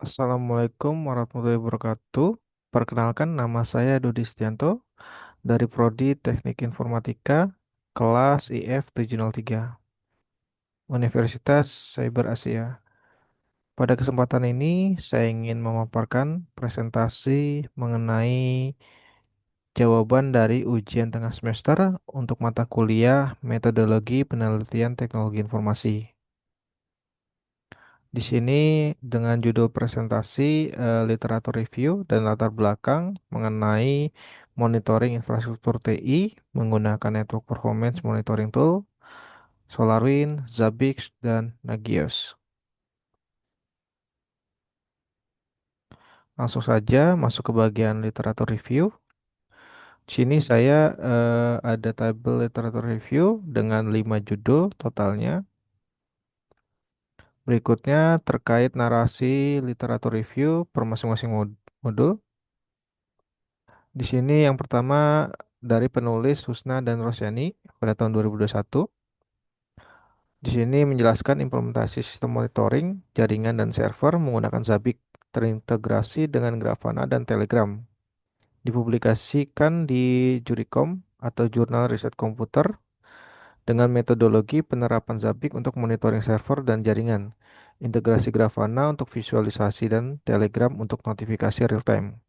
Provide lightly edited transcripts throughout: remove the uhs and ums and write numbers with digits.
Assalamualaikum warahmatullahi wabarakatuh. Perkenalkan nama saya Dodi Setianto dari Prodi Teknik Informatika kelas IF 703 Universitas Cyber Asia. Pada kesempatan ini saya ingin memaparkan presentasi mengenai jawaban dari ujian tengah semester untuk mata kuliah Metodologi Penelitian Teknologi Informasi. Di sini dengan judul presentasi literatur review dan latar belakang mengenai monitoring infrastruktur TI menggunakan Network Performance Monitoring Tool, SolarWinds, Zabbix, dan Nagios. Langsung saja masuk ke bagian literatur review. Di sini saya ada tabel literatur review dengan 5 judul totalnya. Berikutnya terkait narasi literatur review per masing-masing modul. Di sini yang pertama dari penulis Husna dan Rosyani pada tahun 2021. Di sini menjelaskan implementasi sistem monitoring, jaringan dan server menggunakan Zabbix terintegrasi dengan Grafana dan Telegram. Dipublikasikan di Juricom atau Jurnal Riset Komputer dengan metodologi penerapan Zabbix untuk monitoring server dan jaringan. Integrasi Grafana untuk visualisasi dan Telegram untuk notifikasi real time.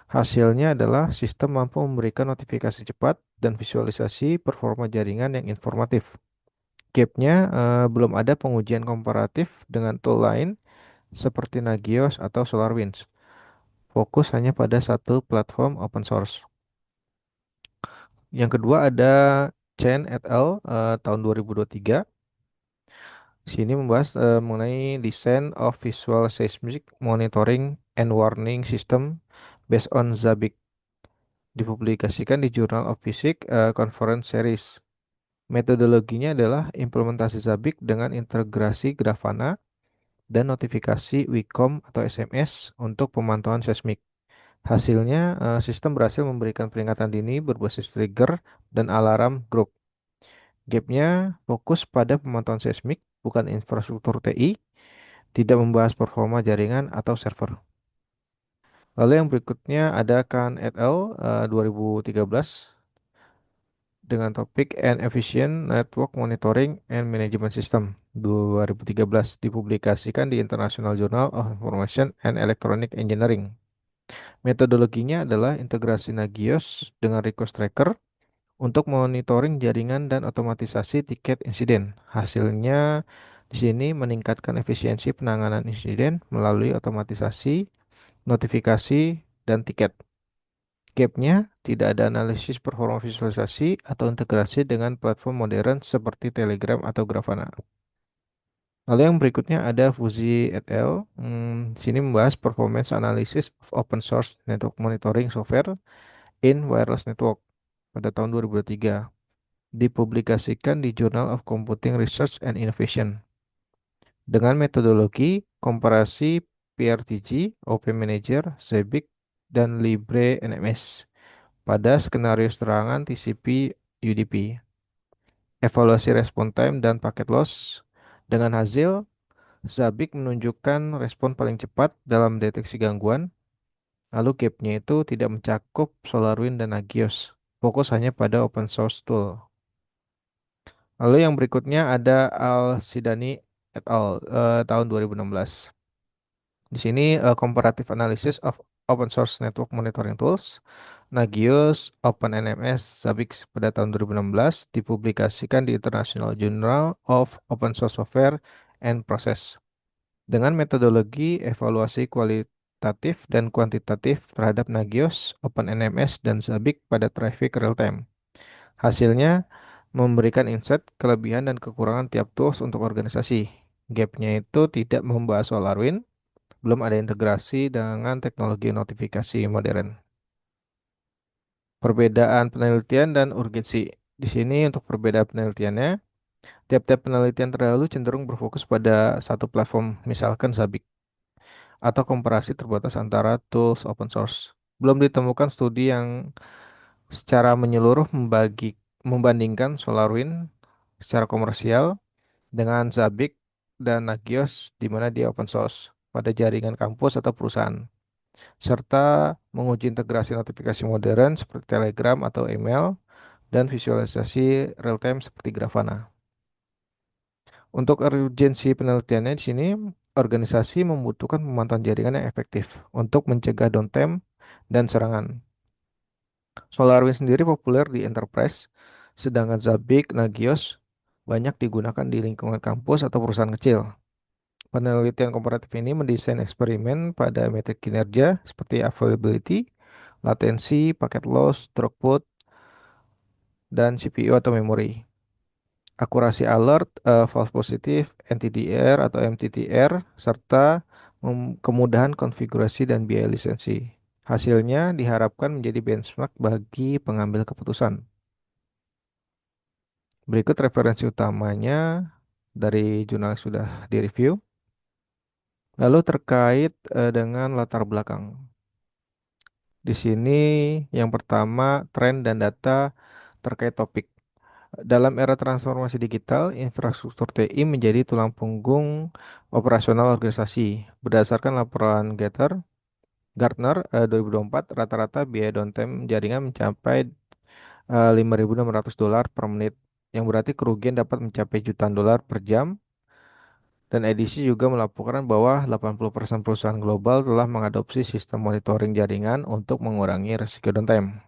Hasilnya adalah sistem mampu memberikan notifikasi cepat dan visualisasi performa jaringan yang informatif. Gapnya belum ada pengujian komparatif dengan tool lain seperti Nagios atau SolarWinds. Fokus hanya pada satu platform open source. Yang kedua ada Chen et al. Tahun 2023. Sini membahas mengenai Design of Visual Seismic Monitoring and Warning System based on Zabbix. Dipublikasikan di Journal of Physics Conference Series. Metodologinya adalah implementasi Zabbix dengan integrasi Grafana dan notifikasi WICOM atau SMS untuk pemantauan seismik. Hasilnya, sistem berhasil memberikan peringatan dini berbasis trigger dan alarm group. Gapnya fokus pada pemantauan seismik, bukan infrastruktur TI, tidak membahas performa jaringan atau server. Lalu yang berikutnya ada Khan et al. 2013 dengan topik An Efficient Network Monitoring and Management System 2013 dipublikasikan di International Journal of Information and Electronic Engineering. Metodologinya adalah integrasi Nagios dengan request tracker untuk monitoring jaringan dan otomatisasi tiket insiden. Hasilnya di sini meningkatkan efisiensi penanganan insiden melalui otomatisasi, notifikasi, dan tiket. Gapnya, tidak ada analisis performa visualisasi atau integrasi dengan platform modern seperti Telegram atau Grafana. Lalu yang berikutnya ada Fuzi et al. Di sini membahas performance analysis of open source network monitoring software in wireless network pada tahun 2003. Dipublikasikan di Journal of Computing Research and Innovation. Dengan metodologi komparasi PRTG, Open Manager, Zabbix, dan LibreNMS pada skenario serangan TCP UDP. Evaluasi respon time dan paket loss. Dengan hasil, Zabbix menunjukkan respon paling cepat dalam deteksi gangguan. Lalu gapnya itu tidak mencakup SolarWinds dan Nagios. Fokus hanya pada open source tool. Lalu yang berikutnya ada Al-Sidani et al. Tahun 2016. Di sini comparative analysis of open source network monitoring tools, Nagios, OpenNMS, Zabbix pada tahun 2016 dipublikasikan di International Journal of Open Source Software and Process dengan metodologi evaluasi kualitatif dan kuantitatif terhadap Nagios, OpenNMS, dan Zabbix pada traffic real time. Hasilnya memberikan insight kelebihan dan kekurangan tiap tools untuk organisasi. Gapnya itu tidak membahas SolarWinds, belum ada integrasi dengan teknologi notifikasi modern. Perbedaan penelitian dan urgensi. Di sini untuk perbedaan penelitiannya, tiap-tiap penelitian terdahulu cenderung berfokus pada satu platform, misalkan Zabbix, atau komparasi terbatas antara tools open source. Belum ditemukan studi yang secara menyeluruh membandingkan SolarWinds secara komersial dengan Zabbix dan Nagios di mana dia open source. pada jaringan kampus atau perusahaan, serta menguji integrasi notifikasi modern seperti Telegram atau email dan visualisasi real-time seperti Grafana. Untuk urgensi penelitiannya di sini, organisasi membutuhkan pemantauan jaringan yang efektif untuk mencegah downtime dan serangan. SolarWinds sendiri populer di enterprise, sedangkan Zabbix, Nagios banyak digunakan di lingkungan kampus atau perusahaan kecil. Penelitian komparatif ini mendesain eksperimen pada metrik kinerja seperti availability, latensi, packet loss, throughput, dan CPU atau memori. Akurasi alert, false positive, NTDR atau MTTR, serta kemudahan konfigurasi dan biaya lisensi. Hasilnya diharapkan menjadi benchmark bagi pengambil keputusan. Berikut referensi utamanya dari jurnal yang sudah direview. Lalu terkait dengan latar belakang. Di sini yang pertama tren dan data terkait topik. Dalam era transformasi digital, infrastruktur TI menjadi tulang punggung operasional organisasi. Berdasarkan laporan Gartner 2024, rata-rata biaya downtime jaringan mencapai $5.600 per menit, yang berarti kerugian dapat mencapai jutaan dolar per jam. Dan edisi juga melaporkan bahwa 80% perusahaan global telah mengadopsi sistem monitoring jaringan untuk mengurangi risiko downtime.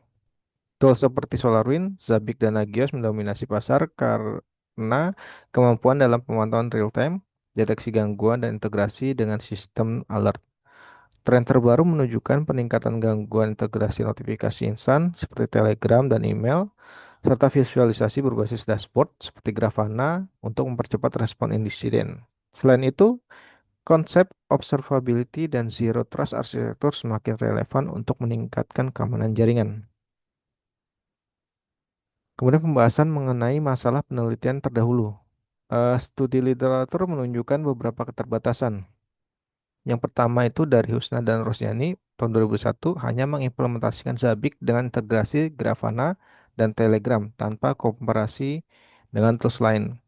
Tools seperti SolarWinds, Zabbix, dan Nagios mendominasi pasar karena kemampuan dalam pemantauan real-time, deteksi gangguan, dan integrasi dengan sistem alert. Tren terbaru menunjukkan peningkatan gangguan integrasi notifikasi instan seperti Telegram dan email, serta visualisasi berbasis dashboard seperti Grafana untuk mempercepat respon insiden. Selain itu, konsep observability dan zero trust arsitektur semakin relevan untuk meningkatkan keamanan jaringan. Kemudian pembahasan mengenai masalah penelitian terdahulu. Studi literatur menunjukkan beberapa keterbatasan. Yang pertama itu dari Husna dan Rosjani tahun 2001 hanya mengimplementasikan Zabbix dengan integrasi Grafana dan Telegram tanpa komparasi dengan tools lain.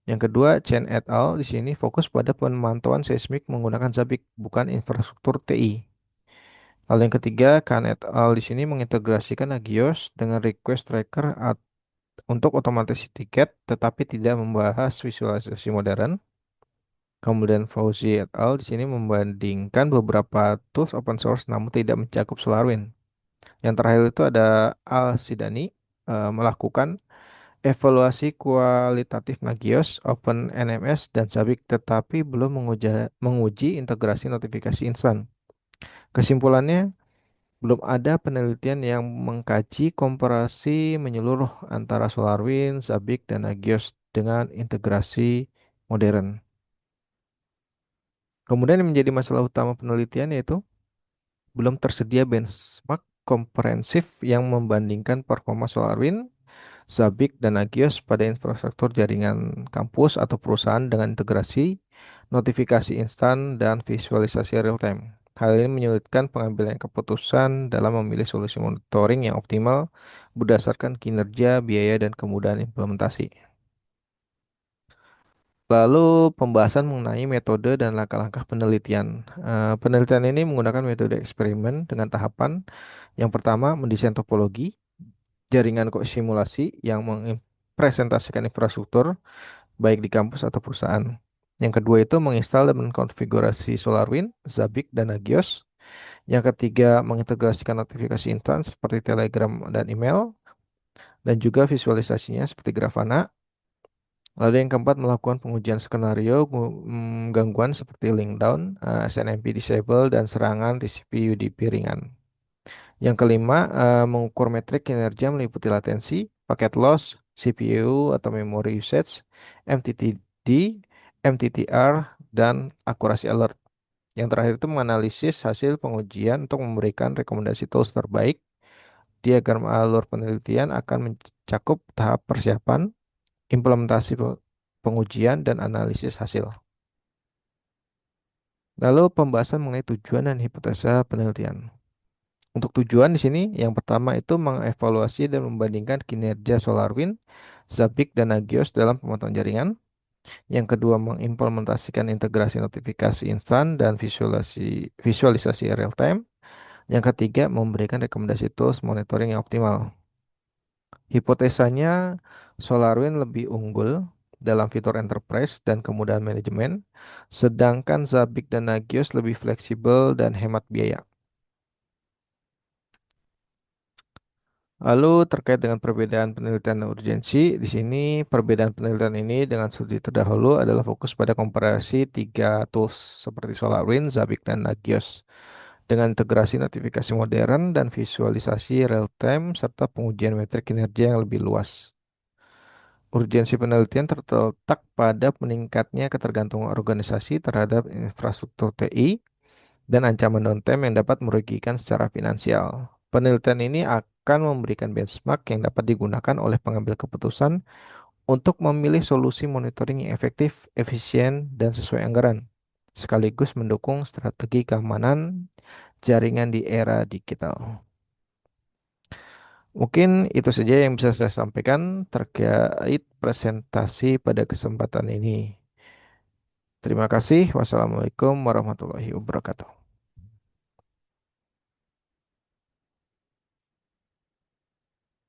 Yang kedua, Chen et al. Di sini fokus pada pemantauan seismik menggunakan Zabbix, bukan infrastruktur TI. Lalu yang ketiga, Khan et al. Di sini mengintegrasikan Nagios dengan request tracker untuk otomatis tiket, tetapi tidak membahas visualisasi modern. Kemudian Fauzi et al. Di sini membandingkan beberapa tools open source namun tidak mencakup SolarWinds. Yang terakhir itu ada Al Sidani melakukan evaluasi kualitatif Nagios, OpenNMS, dan Zabbix, tetapi belum menguji integrasi notifikasi instan. Kesimpulannya, belum ada penelitian yang mengkaji komparasi menyeluruh antara SolarWinds, Zabbix, dan Nagios dengan integrasi modern. Kemudian yang menjadi masalah utama penelitian yaitu belum tersedia benchmark komprehensif yang membandingkan performa SolarWinds, Zabbix, dan Nagios pada infrastruktur jaringan kampus atau perusahaan dengan integrasi, notifikasi instan, dan visualisasi real-time. Hal ini menyulitkan pengambilan keputusan dalam memilih solusi monitoring yang optimal berdasarkan kinerja, biaya, dan kemudahan implementasi. Lalu pembahasan mengenai metode dan langkah-langkah penelitian. Penelitian ini menggunakan metode eksperimen dengan tahapan. Yang pertama, mendesain topologi jaringan simulasi yang mempresentasikan infrastruktur baik di kampus atau perusahaan. Yang kedua itu menginstal dan mengkonfigurasi SolarWinds, Zabbix, dan Nagios. Yang ketiga mengintegrasikan notifikasi instan seperti Telegram dan email dan juga visualisasinya seperti Grafana. Lalu yang keempat melakukan pengujian skenario gangguan seperti link down, SNMP disable, dan serangan TCP UDP ringan. Yang kelima, mengukur metrik kinerja meliputi latensi, packet loss, CPU atau memory usage, MTTD, MTTR, dan akurasi alert. Yang terakhir itu menganalisis hasil pengujian untuk memberikan rekomendasi tools terbaik. Diagram alur penelitian akan mencakup tahap persiapan, implementasi pengujian, dan analisis hasil. Lalu pembahasan mengenai tujuan dan hipotesa penelitian. Untuk tujuan di sini, yang pertama itu mengevaluasi dan membandingkan kinerja SolarWinds, Zabbix, dan Nagios dalam pemantauan jaringan. Yang kedua, mengimplementasikan integrasi notifikasi instan dan visualisasi real time. Yang ketiga, memberikan rekomendasi tools monitoring yang optimal. Hipotesanya, SolarWinds lebih unggul dalam fitur enterprise dan kemudahan manajemen, sedangkan Zabbix dan Nagios lebih fleksibel dan hemat biaya. Lalu terkait dengan perbedaan penelitian dan urgensi, di sini perbedaan penelitian ini dengan studi terdahulu adalah fokus pada komparasi tiga tools seperti SolarWinds, Zabbix, dan Nagios dengan integrasi notifikasi modern dan visualisasi real-time serta pengujian metrik kinerja yang lebih luas. Urgensi penelitian terletak pada meningkatnya ketergantungan organisasi terhadap infrastruktur TI dan ancaman downtime yang dapat merugikan secara finansial. Penelitian ini akan memberikan benchmark yang dapat digunakan oleh pengambil keputusan untuk memilih solusi monitoring yang efektif, efisien, dan sesuai anggaran, sekaligus mendukung strategi keamanan jaringan di era digital. Mungkin itu saja yang bisa saya sampaikan terkait presentasi pada kesempatan ini. Terima kasih. Wassalamualaikum warahmatullahi wabarakatuh.